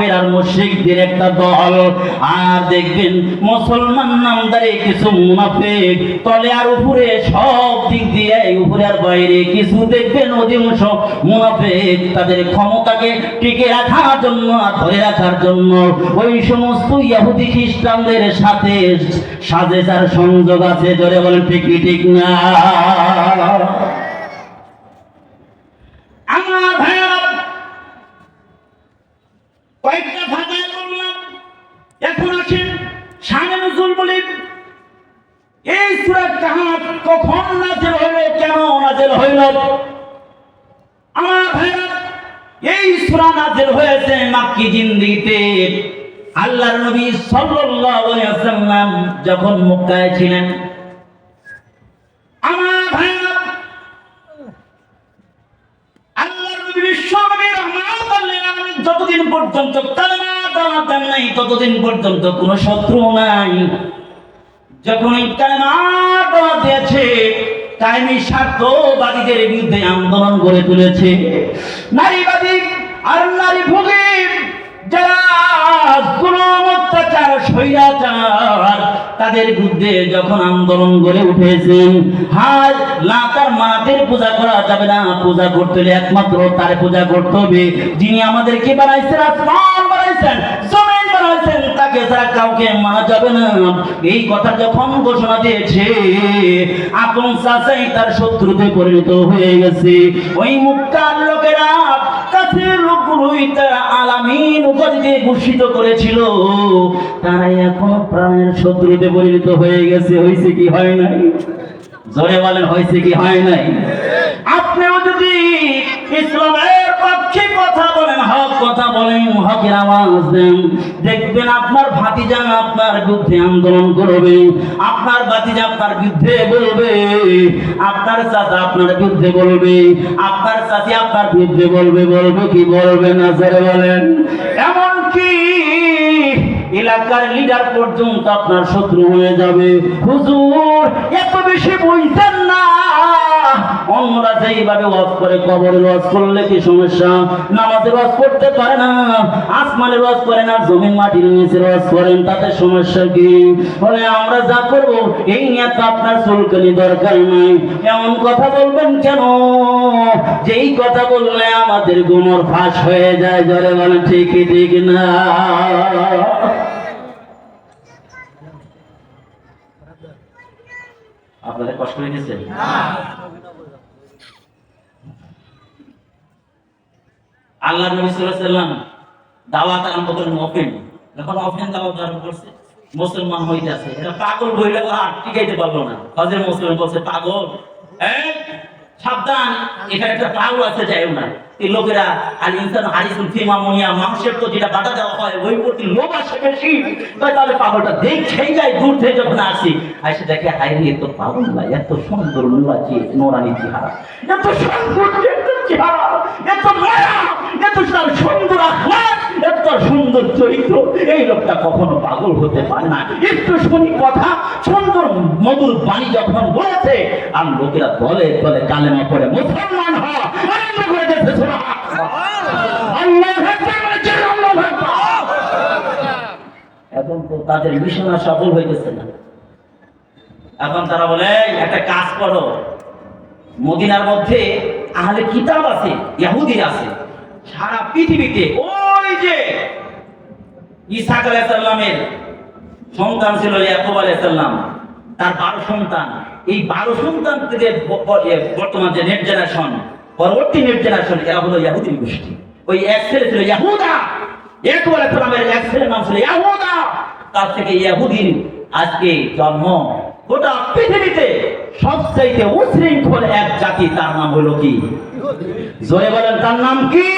কাফের আর মুশরিকদের একটা দল, আর দেখবেন মুসলমান নামদারি কিছু মুনাফিক, তলে আর উপরে সব দিক দিয়ে উপরে আর বাইরে কিছু দেখবেন অধিকাংশ মুনাফিক তাদের ক্ষমতাকে টিকে রাখার জন্য আর ধরে রাখার জন্য ওই সমস্ত ইহুদি খ্রিস্টানদের সাথে সাজেশ আর সংযোগ আছে। জোরে বলেন ঠিক কি ঠিক না? আমার ভাইরা কয়েকটা ভাষায় বললাম, এখন আসেন শানে নজুল বলি। এই সূরা কাহাফ কখন নাযিল হলো, কেন নাযিল হইল? আমার ভাইরা এই সূরা নাযিল হয়েছে মক্কি জিন্দিতে। আল্লাহর নবী সাল্লাল্লাহু আলাইহি ওয়াসাল্লাম যখন মক্কায় ছিলেন, আমার ভাইরা আল্লাহর নবী বিশ্বনবী রাহমাতুল লিল আলামিন যতদিন পর্যন্ত কালেমা দাওয়াত দেন নাই ততদিন পর্যন্ত কোনো শত্রু নাই। যখন এই কালেমা দাওয়াত দিয়েছে, কায়েমি স্বার্থবাদীদের বিরুদ্ধে আন্দোলন গড়ে তুলেছে, নারীবাদী আর নারী ভোগী যারা জুলুম অত্যাচার স্বৈরাচার তাদের বিরুদ্ধে যখন আন্দোলন গড়ে উঠেছেন, হায় লাতার মাতের পূজা করা যাবে না, পূজা করতে হলে একমাত্র তার পূজা করতে হবে যিনি আমাদেরকে বানাইছেন, আসমান বানাইছেন, জমিন বানাইছেন, তাকে ছাড়া কাউকে মানা যাবে না। এই কথা যখন ঘোষণা দিয়েছে, আপন চাচাই তার শত্রুতে পরিণত হয়ে গেছে। ওই মক্কার লোকেরা কাফের লোকগুলোই তারা আলামিন উপাধিতে ভূষিত করেছিল, তারাই এখন প্রাণের শত্রুতে পরিণত হয়ে গেছে। হয়েছে কি হয় নাই? জোরে বলেন হয়েছে কি হয় নাই? আপনিও যদি ইসলামের পক্ষে কথা বলেন, হক কথা বলেন, হকের আওয়াজ দেন, দেখবেন আপনার ভাতিজা আপনার বিরুদ্ধে আন্দোলন করবে, আপনার ভাতিজা আপনার বিরুদ্ধে বলবে, আপনার চাচা আপনার বিরুদ্ধে বলবে, আপনার চাচি আপনার বিরুদ্ধে বলবে। বলবে কি বলবে না? জোরে বলেন। এমনকি এলাকার লিডার পর্যন্ত আপনার শত্রু হয়ে যাবে। হুজুর এত বেশি বুঝতেন না, অন্যরা যেইভাবে ওয়াজ করে, কবরের ওয়াজ করলে কি সমস্যা, নামাজের ওয়াজ করতে পারে না, আসমানের ওয়াজ করে না, জমিন মাটির নিচের ওয়াজ করেন, তাতে সমস্যা কি? বলে আমরা যা করবো এই নিয়ে তো আপনার চুলকানি দরকার নাই। এমন কথা বলবেন কেন? যেই কথা বললে আমাদের গোমর ফাঁস হয়ে যায়। জোরে বলেন ঠিকই ঠিক না? আপনাদের কষ্ট হয়ে গেছে? আল্লাহ নবী সাল্লাল্লাহু আলাইহি ওয়াসাল্লাম দাওয়াত আরম্ভ করেন ওপেন। যখন ওপেন দাওয়াত আরম্ভ করছে, মুসলমান হইতাছে, এটা পাগল হইলে আর টিকাইতে পারলো না। হযরত মুসলমান বলছে, পাগল সাবধান, এখানে একটা পাগল আছে, যাইও না। এই লোকেরা আল ইনসান হারিসুল ফিমা মুনিয়া, মানুষের তো যেটা বাধা দেওয়া হয় ওই প্রতি লোভ আসে বেশি, তাহলে পাগলটা দেখেই যায় দূর থেকে যখন আসি, এসে দেখে হাই রে তো পাগল না, এত সুন্দর নোরানি চেহারা, এত সুন্দর চেহারা, এত মায়া, এত সুন্দর আখলাক, এত সুন্দর চরিত্র, এই লোকটা কখনো পাগল হতে পারে না। একটু শুনি কথা, সুন্দর মধুর বাণী যখন বলেছে, আর লোকেরা দলে দলে কালেমা পড়ে মুসলমান হওয়া আরম্ভ করে দিয়েছে। এখন তো তাদের মিশন সফল হয়ে গেছে না। এখন তারা বলে একটা কাজ করো, মদিনার মধ্যে আহলে কিতাব আছে, ইহুদি আছে, সারা পৃথিবীতে ওই যে ইসহাক আলাইহিস সালামের সন্তান ছিল ইয়াকুব আলাইহিস সালাম, তার 12 সন্তান, এই 12 সন্তান থেকে বর্তমান যে নেক্সট জেনারেশন, পরবর্তী নেক্সট জেনারেশন, এরা হলো ইহুদি গোষ্ঠী। ওই এক ছেলে ছিল ইয়াহুদা, ইয়াকুব আলাইহিস সালামের এক ছেলের নাম ছিল ইয়াহুদা, তার থেকে ইহুদির আজকে জন্ম। গোটা পৃথিবীতে সবচাইতে উশৃঙ্খল এক জাতি, তার নাম হলো কি? জোরে বলেন, তার নাম কি?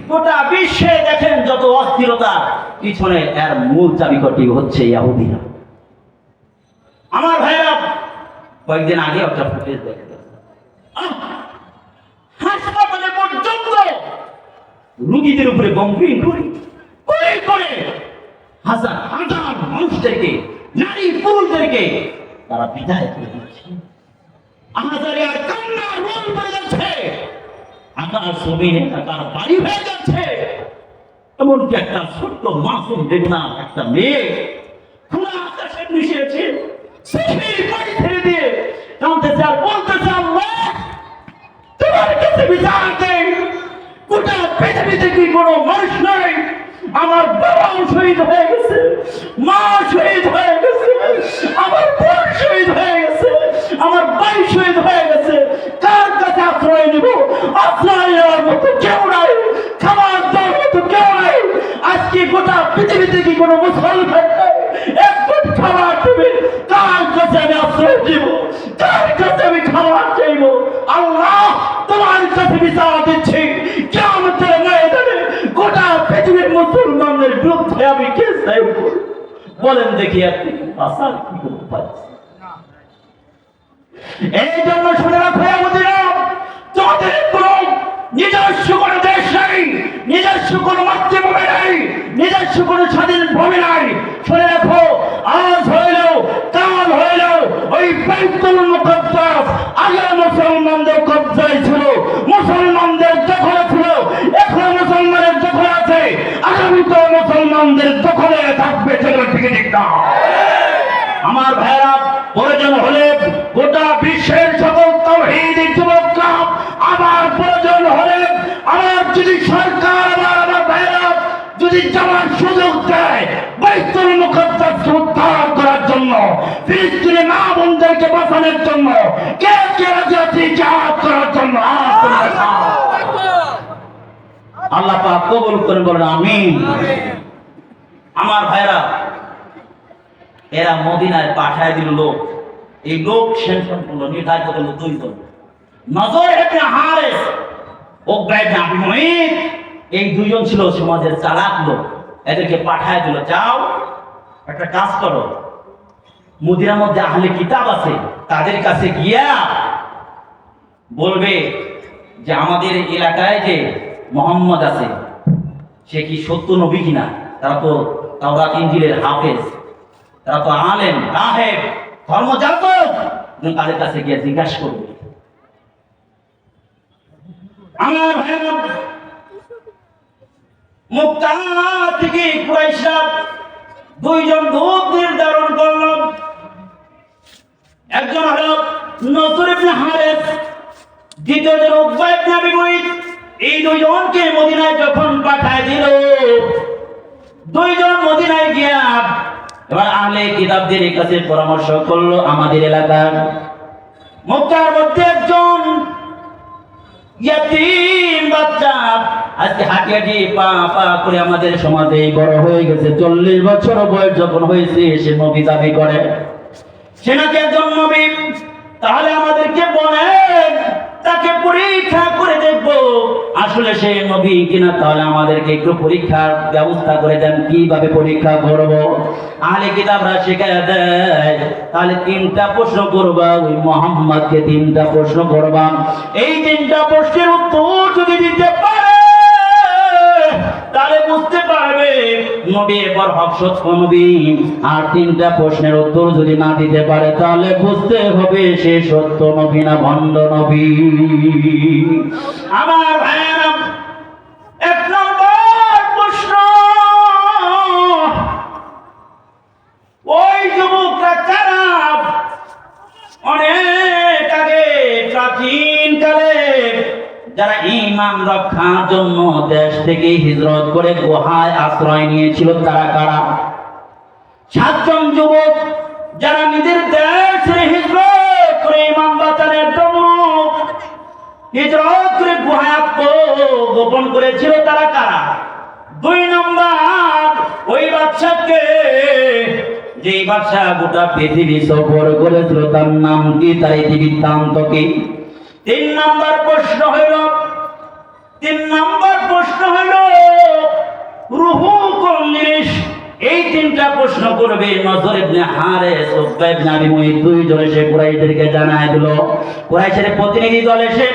গোটা বিশ্বে দেখেন যত অস্থিরতা, পিছনে এর মূল চাবিকাঠি হচ্ছে ইহুদিরা। আমার ভাইরা কয়েকদিন আগে একটা ফুটেজ দেখে, হাসপাতালে পর্যন্ত রোগীদের উপরে বম্বিং করে হাজার হাজার মানুষদেরকে, নারী পুরুষদেরকে তারা বিদায় করে দিচ্ছে। আমাদের আর কান্না রোল পড়ে যাচ্ছে, আকাশ জমিনে তার বাড়ি হয়ে যাচ্ছে। এমনকি একটা ছোট্ট মাসুম বেগুনা একটা মেয়ে খোলা আকাশের নিচে আছে, সেই বাড়ি ছেড়ে দিয়ে কাঁদতেছে আর বলতেছে, আল্লাহ তোমার কাছে বিচার দেই, গোটা পৃথিবীতে কি কোনো মানুষ নাই? আমার বাবাও শহীদ হয়ে গেছে, মা শহীদ হয়ে গেছে, আমার বোন শহীদ হয়ে গেছে, আমার ভাই শহীদ হয়ে গেছে, কার কাছে আশ্রয় নিব? আশ্রয় নেওয়ার মতো কেউ নাই, খাবার দেওয়ার মতো কেউ নাই। আজকে গোটা পৃথিবীতে কি কোনো মুসলমান নাই? একবার খাবার দেবে, কার কাছে আমি আশ্রয় দিব? কার কাছে আমি খাবার চাইব? আল্লাহ তোমার কাছে বিচার দিচ্ছি, কিয়ামতের ময়দানে গোটা পৃথিবীর মুসলমানদের বিরুদ্ধে আমি কেস দায়ের করব। বলেন দেখি আপনি আসার কি করতে পারছেন? এই জন্য শুনে রাখো আমাদের, তোমাদের কোনো নিজস্ব কোনো দেশ নাই, নিজস্ব কোনো মাতৃভূমি নাই, নিজস্ব কোনো স্বাধীন ভূমি নাই। শুনে রাখো, আজ হইলেও কাল হইলেও ওই বাইতুল মুকাদ্দাস আগে মুসলমানদের কবজায় ছিল, মুসলমানদের দখলে ছিল, এখন মুসলমানের দখলে আছে, আগামীতে মুসলমানদের দখলে থাকবে। চলো ঠিক ঠিক না আমার ভাইরা, প্রয়োজন হলে গোটা বিশ্বের সকল তাওহীদি যুবকরা, আবার প্রয়োজন হলে আমার যদি সরকার আমার ভাইরা যদি যাওয়ার সুযোগ দেয় বাইতুল মুকাদ্দাস উদ্ধার করার জন্য, ফিলিস্তিনি মা বোনদেরকে বাঁচানোর জন্য, কে কে রাজি আছে জিহাদ করার জন্য? আল্লাহ পাক কবুল করে বলেন আমিন। আমার ভাইরা, এরা মদিনায় পাঠায় দিল লোক, এই লোক সেন্সন করলো, নির্ধারিত করলো দুইজন, নজর ইবনে হারিস, উকবা ইবনে আবি মুঈত, এই দুইজন ছিল সমাজের চালাক লোক। এদেরকে পাঠায় দিল, যাও একটা কাজ করো, মদিনার মধ্যে আহলে কিতাব আছে, তাদের কাছে গিয়া বলবে যে আমাদের এলাকায় যে মুহাম্মদ আছে সে কি সত্য নবী কিনা? তারা তো তাওরাত ইনজিলের হাফেজ, তারা তো আলেম রাহেব ধর্ম জানতো, তাদের কাছে গিয়ে জিজ্ঞাসা করবে। আমার ভাইরা, মক্কা থেকে কুরাইশরা দুইজন দূত নির্ধারণ করল, একজন হলো নজর ইবনে হারিস, দ্বিতীয়জন উকবা ইবনে আবি মুঈত। এই দুইজনকে মদিনায় যখন পাঠায় দিল, দুইজন মদিনায় গিয়া এবার আহলে কিতাবদের কাছে পরামর্শ করলো, আমাদের এলাকার মক্কার মধ্যে একজন ইয়াতীম বাচ্চা আজকে হাঁটি হাঁটি পা পা করে আমাদের সমাজে বড় হয়ে গেছে, 40 বছর বয়স যখন হয়েছে সে নবী দাবি করে, সে নাকি একজন নবী। তাহলে আমাদেরকে বলেন, তাকে পরীক্ষা করে দেখবো আসলে সে নবী কিনা। তাহলে আমাদেরকে একটু পরীক্ষার ব্যবস্থা করে দেন, কিভাবে পরীক্ষা করবো? আহলে কিতাবরা শিখায় দেয়, তাহলে 3টা প্রশ্ন করবা, ওই মুহাম্মদকে 3টা প্রশ্ন করবা। এই 3টা প্রশ্নের উত্তর যদি দিতে পারে তাহলে বুঝতে পারবে নবী এবার হক সত্য নবী। আর 3টা প্রশ্নের উত্তর যদি না দিতে পারে তাহলে বুঝতে হবে সে সত্য নবী না ভণ্ড নবী। আমার ভাইয়েরা, 1 নম্বর প্রশ্ন, ওই যুবকরা কারা? অনেক আগে প্রাচীন কালে যারা ঈমান রক্ষার জন্য দেশ থেকে হিজরত করে গুহায় আশ্রয় নিয়েছিল, তারা কারা? 7 জন যুবক যারা নিজের দেশ হিজরত করে ঈমান বাঁচানোর জন্য হিজরত করে গুহায় আত্মগোপন করেছিল, তারা কারা? 2 নম্বর, ওই বাদশাকে, যে বাদশা গোটা পৃথিবী সফর করেছিল, তার নাম কি, তার বৃত্তান্ত কি? 3 নম্বর প্রশ্ন হইল, 3 নম্বর প্রশ্ন হইল রূহু কোন জিনিস? এই 3টা প্রশ্ন করবে নজর ইবনে হারিস, উকবা ইবনে আবি মুঈত, দুইজনে সে কুরাইশদেরকে জানায় দিল। কুরাইশের প্রতিনিধি দল এসে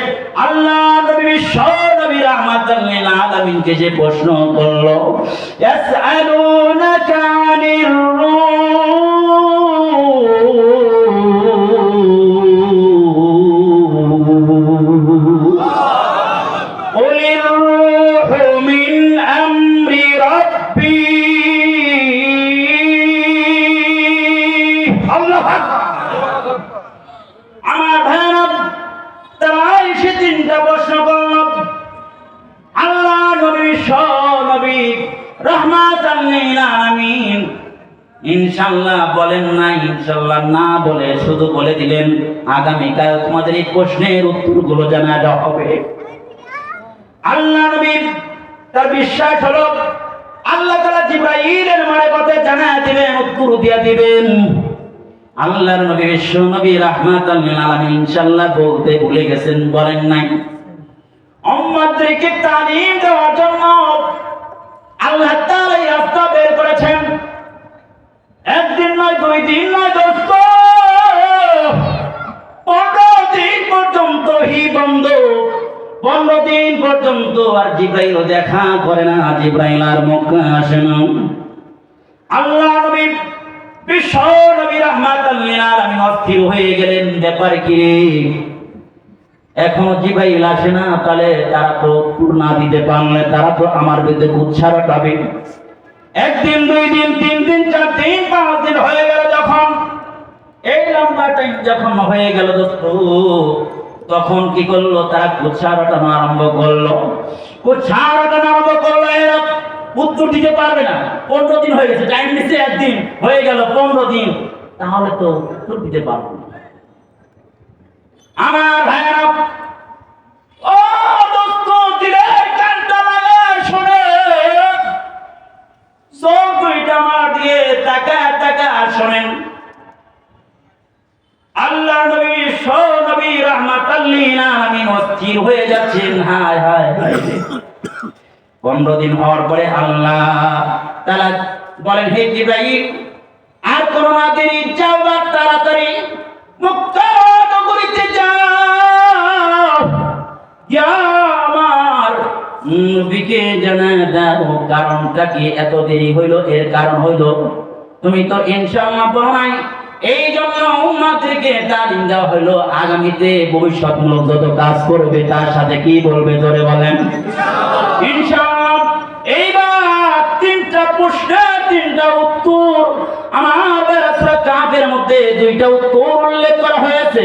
আল্লাহ নবী বিশ্ব নবী রাহমাতাল লিল আলামিনকে যে প্রশ্ন করলো, ইয়াসআলুনাকা আনির আল্লাহু আকবার। আমার ভাইরা, তারা এসে তিনটা প্রশ্ন করল। আল্লাহ নবী বিশ্ব নবী রাহমাতাল লিল আলামিন ইনশাআল্লাহ বলেন না, ইনশাআল্লাহ না বলে শুধু বলে দিলেন আগামীকাল তোমাদের এই প্রশ্নের উত্তরগুলো জানা দেওয়া হবে। আল্লাহ নবী তার বিশ্বাস হলো আল্লাহ তাআলা জিবরাইলের মারফতে জানা দিবেন, উত্তর দিয়ে দিবেন। আল্লাহর নবী বিশ্ব নবী রাহমাতাল লিল আলামিন ইনশাআল্লাহ বলতে ভুলে গেছেন, বলেন নাই। উম্মতদেরকে তালিম দেওয়ার জন্য আল্লাহ তাআলা এই রাস্তা বের করেছেন। একদিন নয়, দুই দিন নয় দোস্ত, 15 দিন পর্যন্ত হি বন্ধ। 15 দিন পর্যন্ত আর জিবরাইল দেখা করে না, জিবরাইল আর মক্কা আসে না। আল্লাহ নবী বিশ্ব নবী রাহমাতাল লিল আলামিন অস্থির হয়ে গেলেন, ব্যাপার কি এখনো জিবরাইল আসে না? তাহলে তারা তো উত্তর না দিতে পারলে তারা তো আমার বিরুদ্ধে উচ্চারণ পাবে। একদিন, দুই দিন, 3 দিন, 4 দিন, 5 দিন হয়ে গেল। যখন এই লম্বা টাইম যখন হয়ে গেল দোস্ত, তখন কি করলো? তারা কুচ্ছারটানো আরম্ভ করলো। কুচ্ছারটানো আরম্ভ করলো, এরা উত্তর দিতে পারবে না। 15 দিন হয়ে গেছে, টাইম দিচ্ছে, একদিন হয়ে গেল, 15 দিন, তাহলে তো উত্তর দিতে পারবো না। আমার ভাইয়েরা, ও দোস্ত, দিলের কানটা লাগায় শোনে, চোখ দুইটা আমার দিয়ে তাকা তাকা শোনেন। আল্লাহ নবী নবী রাহমাতাল লিল আলামিন অস্থির হয়ে যাচ্ছেন। হায় হায় হায়, 15 দিন হওয়ার পরে আল্লাহ তাআলা বলেন, হে জিবরাইল, আর কোন না দেরি, যাও বা তাড়াতাড়ি মক্কা নগরীতে যাও, ইয়া আমার নবীকে জানা দাও কারণটা কি এত দেরি হইল। এর কারণ হইল তুমি তো ইনশাআল্লাহ বলো নাই, এই জন্য উম্মতদেরকে তালিম দেওয়া হইলো আগামীতে ভবিষ্যৎমূলক যত কাজ করবে তার সাথে কি বলবে, জোরে বলেন ইনশাআল্লাহ। এইবার 3টা প্রশ্নের 3টা উত্তর আমাদের সূরা কাহফের মধ্যে 2টা উত্তর উল্লেখ করা হয়েছে।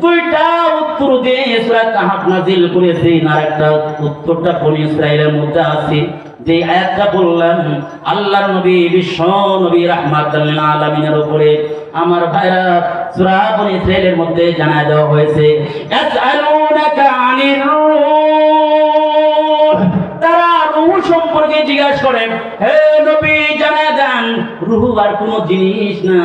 2টা উত্তর দিয়ে সূরা কাহফ নাযিল করেছেন, আর একটা উত্তরটা বনী ইসরাঈলের মধ্যে আছে। যে আয়াতটা বললাম আল্লাহর নবী বিশ্ব নবী রাহমাতাল লিল আলামিনের উপরে, আমার ভাইরা সূরা বনী ইসরাঈলের মধ্যে জানায় দেওয়া হয়েছে, ইয়াসআলুনাকা আনির রূহ, তারা রূহ সম্পর্কে জিজ্ঞাসা করেন। হে নবী জানায় দেন, রূহ আর কোনো জিনিস না।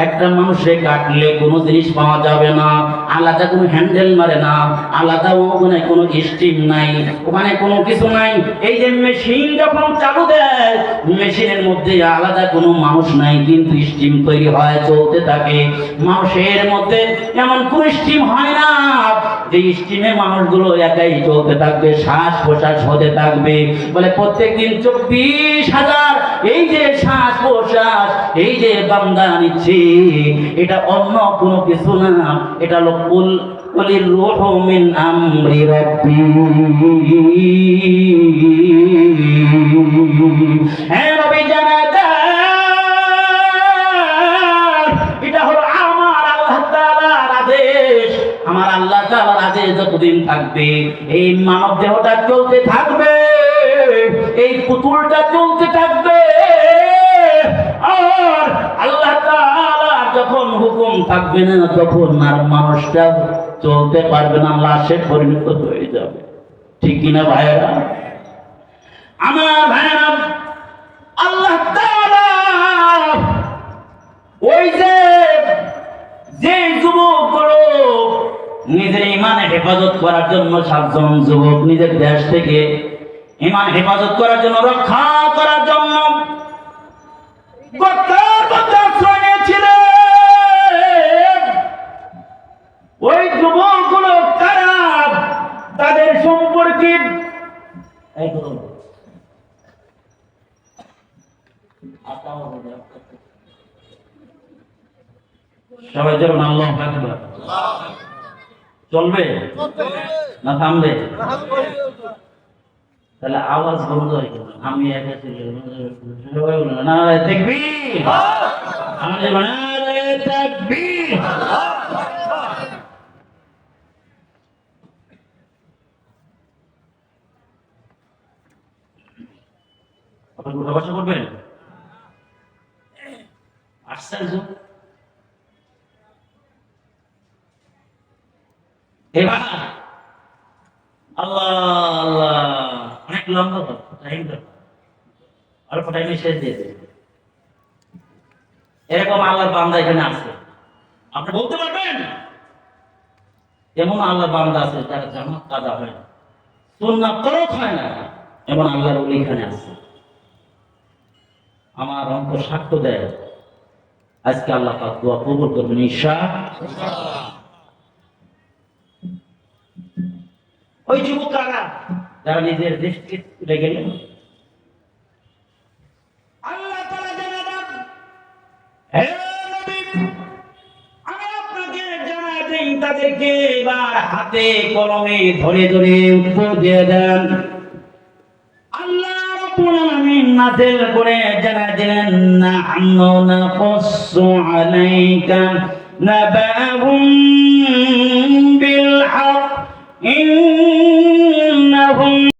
একটা মানুষে কাটলে কোনো জিনিস পাওয়া যাবে না, আলাদা কোনো হ্যান্ডেল মারে না, আলাদা ওখানে কোনো স্টিম নাই, ওখানে কোনো কিছু নাই। এই যে মেশিন যখন চালু দেয়, মেশিনের মধ্যে আলাদা কোনো মানুষ নাই, কিন্তু স্টিম তৈরি হয়, চলতে থাকে। মানুষের মধ্যে এমন কোন স্টিম হয় না যে স্টিমে মানুষগুলো একাই চলতে থাকবে, শ্বাস প্রশ্বাস হতে থাকবে। বলে প্রত্যেকদিন 24,000 এই যে শ্বাস প্রশ্বাস এই যে বান্দা নিচ্ছে, এটা অন্য কোনো কিছু না, এটা হলো কুলির রূহু মিন আমরি রাব্বি। হ্যাঁ নবী জানা দেন, এটা হলো আমার আল্লাহ তাআলার আদেশ। আমার আল্লাহ তাআলার আদেশ যতদিন থাকবে এই মানব দেহটা চলতে থাকবে, এই পুতুলটা চলতে থাকবে। আর আল্লাহ তাআলা যখন হুকুম থাকবে না, তখন আর মানুষটা চলতে পারবে না, লাশে পরিণত হয়ে যাবে। ঠিক কিনা ভাইরা? আমার ভাইরা, আল্লাহ তাআলা ওই যে যুবকগুলো নিজের ঈমান হেফাজত করার জন্য 7 জন যুবক নিজের দেশ থেকে ঈমান হেফাজত করার জন্য, রক্ষা করার জন্য ওই যুবকগুলো কারা, তাদের সম্পর্কে সবাই যেমন আল্লাহু আকবার চলবে না থামবে? তাহলে আওয়াজ বন্ধ হয়ে গেল। আমি একা ছিল, না তাকবীর, আমাদের নারে তাকবীর। আপনারা উঠা বসা করবেন? আশ্চর্য। এবার আল্লাহ আল্লাহ, অনেক লম্বা টাইম, অল্প টাইমে শেষ দিয়েছে। এরকম আল্লাহর বান্দা এখানে আছে, আপনি বলতে পারবেন? এমন আল্লাহর বান্দা আছে যারা জামাত কাজা হয় না, সুন্নাত তরক হয় না, এমন আল্লাহর ওলি এখানে আছে। আমার অন্তর সাক্ষ্য দেয়, আজকে আল্লাহ পাক দোয়া কবুল করবেন ইনশাআল্লাহ। ওই যুবকরা যারা নিজের দেশকে তুলে গেলেন, আল্লাহ তাআলা জানালেন, হে নবী, আমি আপনাকে জানাই দেই, তাদেরকে এবার হাতে কলমে ধরে ধরে উত্তর দিয়ে দেন। আল্লাহ রাব্বুল আলামিন নাযিল করে জানাই দিলেন, নাহনু নাকুসসু আলাইকা নাবাহুম